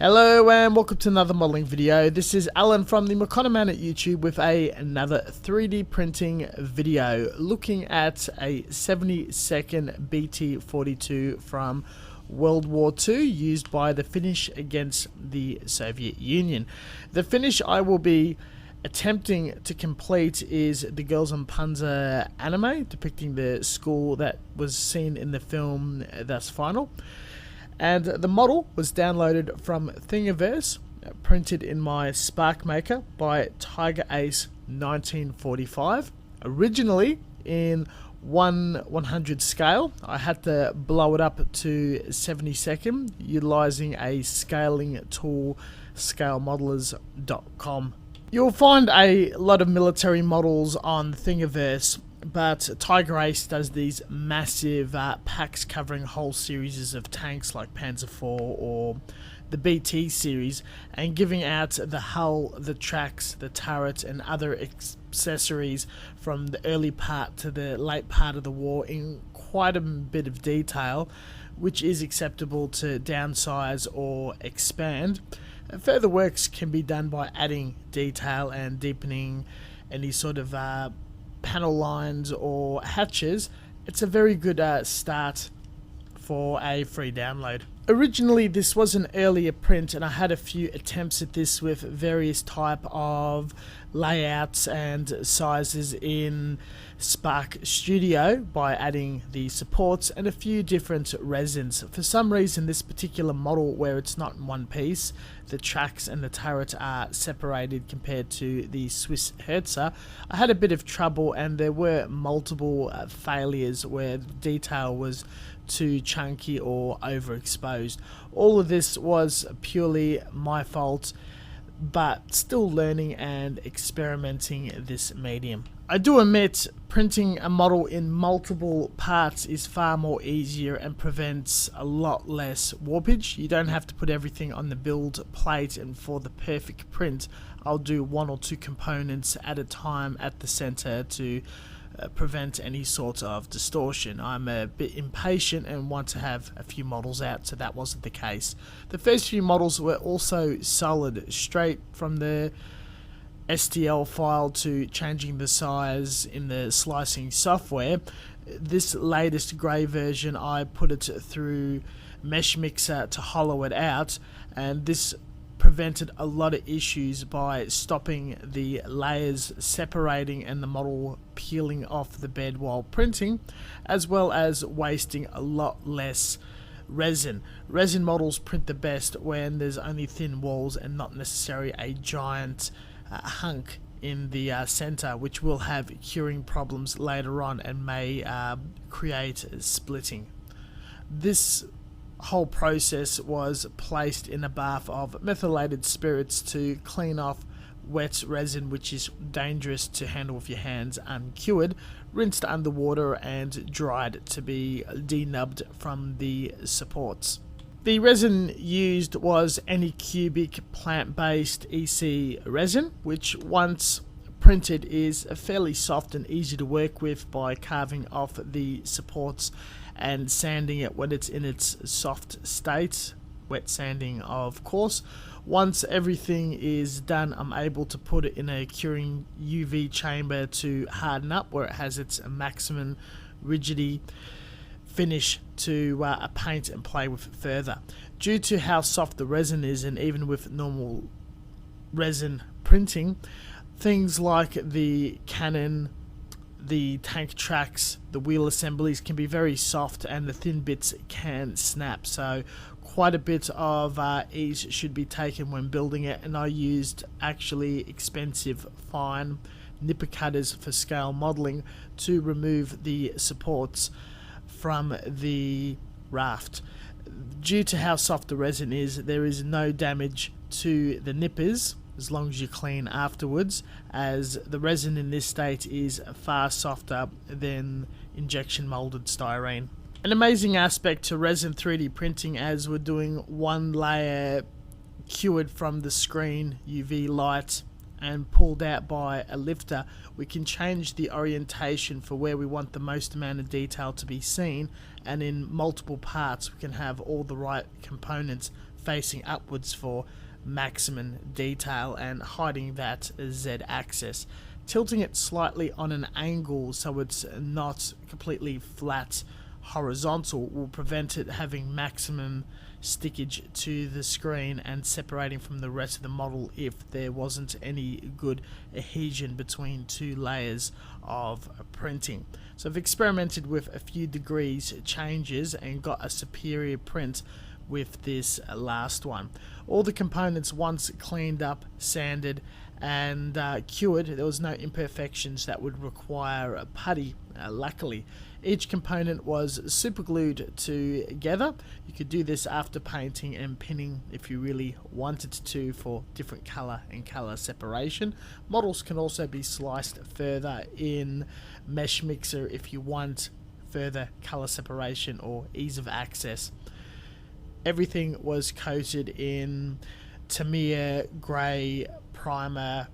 Hello and welcome to another modeling video. This is Alan from the Man at YouTube with another 3D printing video looking at a 70-second BT-42 from World War II used by the Finnish against the Soviet Union. The finish I will be attempting to complete is the Girls and Panzer anime depicting the school that was seen in the film Thus Final. And the model was downloaded from Thingaverse, printed in my Spark Maker by Tiger Ace 1945. Originally in 1/100 scale, I had to blow it up to 70-second utilizing a scaling tool, scalemodelers.com. You'll find a lot of military models on Thingaverse, but Tiger Ace does these massive packs covering whole series of tanks like Panzer 4 or the BT series, and giving out the hull, the tracks, the turret and other accessories from the early part to the late part of the war in quite a bit of detail, which is acceptable to downsize or expand. Further works can be done by adding detail and deepening any sort of panel lines or hatches. It's a very good start for a free download. Originally this was an earlier print and I had a few attempts at this with various type of layouts and sizes in Spark Studio by adding the supports and a few different resins. For some reason this particular model, where it's not in one piece, the tracks and the turret are separated compared to the Swiss Herzer, I had a bit of trouble and there were multiple failures where the detail was too chunky or overexposed. All of this was purely my fault, but still learning and experimenting this medium. I do admit printing a model in multiple parts is far more easier and prevents a lot less warpage. You don't have to put everything on the build plate, and for the perfect print I'll do one or two components at a time at the center to prevent any sort of distortion. I'm a bit impatient and want to have a few models out, so that wasn't the case. The first few models were also solid, straight from the STL file to changing the size in the slicing software. This latest grey version I put it through Mesh Mixer to hollow it out, and this prevented a lot of issues by stopping the layers separating and the model peeling off the bed while printing, as well as wasting a lot less resin. Resin models print the best when there's only thin walls and not necessarily a giant hunk in the center, which will have curing problems later on and may create splitting. This whole process was placed in a bath of methylated spirits to clean off wet resin, which is dangerous to handle with your hands uncured, rinsed underwater and dried to be denubbed from the supports. The resin used was Anycubic plant-based EC resin, which once printed is fairly soft and easy to work with by carving off the supports and sanding it when it's in its soft state, wet sanding of course. Once everything is done, I'm able to put it in a curing UV chamber to harden up where it has its maximum rigidity finish to paint and play with further. Due to how soft the resin is, and even with normal resin printing, things like the cannon, the tank tracks, the wheel assemblies can be very soft and the thin bits can snap, so quite a bit of ease should be taken when building it, and I used actually expensive fine nipper cutters for scale modeling to remove the supports from the raft. Due to how soft the resin is, there is no damage to the nippers as long as you clean afterwards, as the resin in this state is far softer than injection molded styrene. An amazing aspect to resin 3D printing, as we're doing one layer cured from the screen UV light and pulled out by a lifter, we can change the orientation for where we want the most amount of detail to be seen, and in multiple parts we can have all the right components facing upwards for maximum detail and hiding that Z axis. Tilting it slightly on an angle so it's not completely flat horizontal will prevent it having maximum stickage to the screen and separating from the rest of the model if there wasn't any good adhesion between two layers of printing. So I've experimented with a few degrees changes and got a superior print with this last one. All the components once cleaned up, sanded and cured, there was no imperfections that would require a putty, luckily. Each component was super glued together. You could do this after painting and pinning if you really wanted to for different color and color separation. Models can also be sliced further in Mesh Mixer if you want further color separation or ease of access. Everything was coated in Tamiya grey primer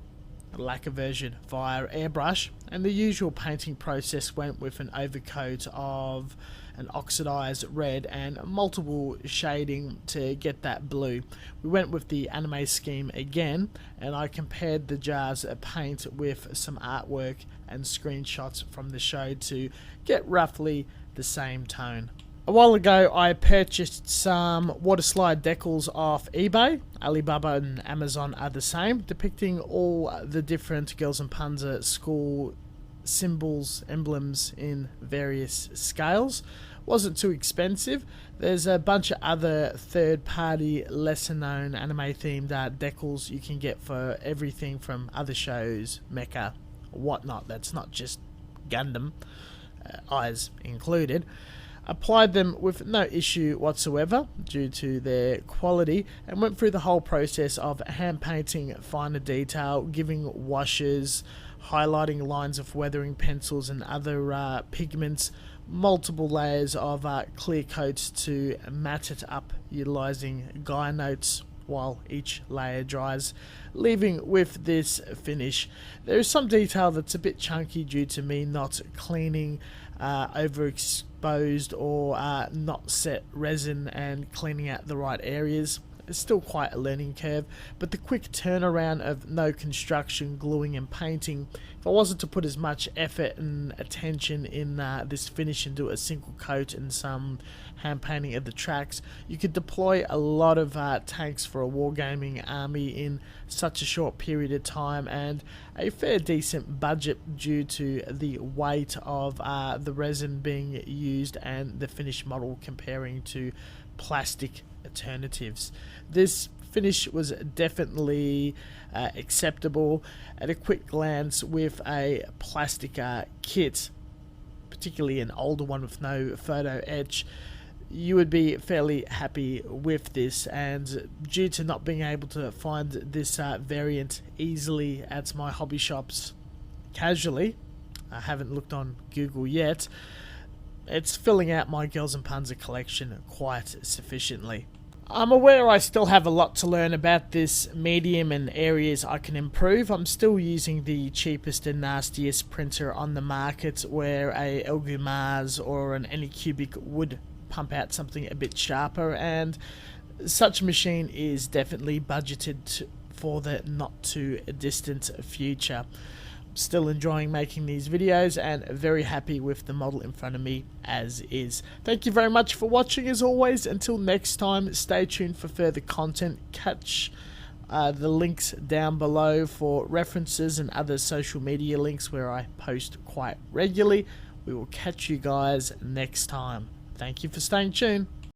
lacquer version via airbrush, and the usual painting process went with an overcoat of an oxidized red and multiple shading to get that blue. We went with the anime scheme again, and I compared the jars of paint with some artwork and screenshots from the show to get roughly the same tone. A while ago I purchased some water slide decals off eBay. Alibaba and Amazon are the same, depicting all the different Girls and Panzer school symbols, emblems in various scales. Wasn't too expensive. There's a bunch of other third-party, lesser-known anime-themed decals you can get for everything from other shows, mecha, whatnot. That's not just Gundam, eyes included. Applied them with no issue whatsoever due to their quality, and went through the whole process of hand painting finer detail, giving washes, highlighting lines of weathering pencils and other pigments, multiple layers of clear coats to matte it up utilizing guy notes while each layer dries, leaving with this finish. There is some detail that's a bit chunky due to me not cleaning overexposed or not set resin and cleaning out the right areas. It's still quite a learning curve, but the quick turnaround of no construction, gluing and painting, if I wasn't to put as much effort and attention in this finish and do a single coat and some hand painting of the tracks, you could deploy a lot of tanks for a wargaming army in such a short period of time and a fair decent budget due to the weight of the resin being used and the finished model comparing to plastic alternatives. This finish was definitely acceptable at a quick glance with a plastic kit, particularly an older one with no photo etch. You would be fairly happy with this, and due to not being able to find this variant easily at my hobby shops casually, I haven't looked on Google yet, it's filling out my Girls and Panzer collection quite sufficiently. I'm aware I still have a lot to learn about this medium and areas I can improve. I'm still using the cheapest and nastiest printer on the market, where a Elgu Mars or an Anycubic would pump out something a bit sharper, and such a machine is definitely budgeted for the not too distant future. Still enjoying making these videos and very happy with the model in front of me as is. Thank you very much for watching as always. Until next time, stay tuned for further content. Catch the links down below for references and other social media links where I post quite regularly. We will catch you guys next time. Thank you for staying tuned.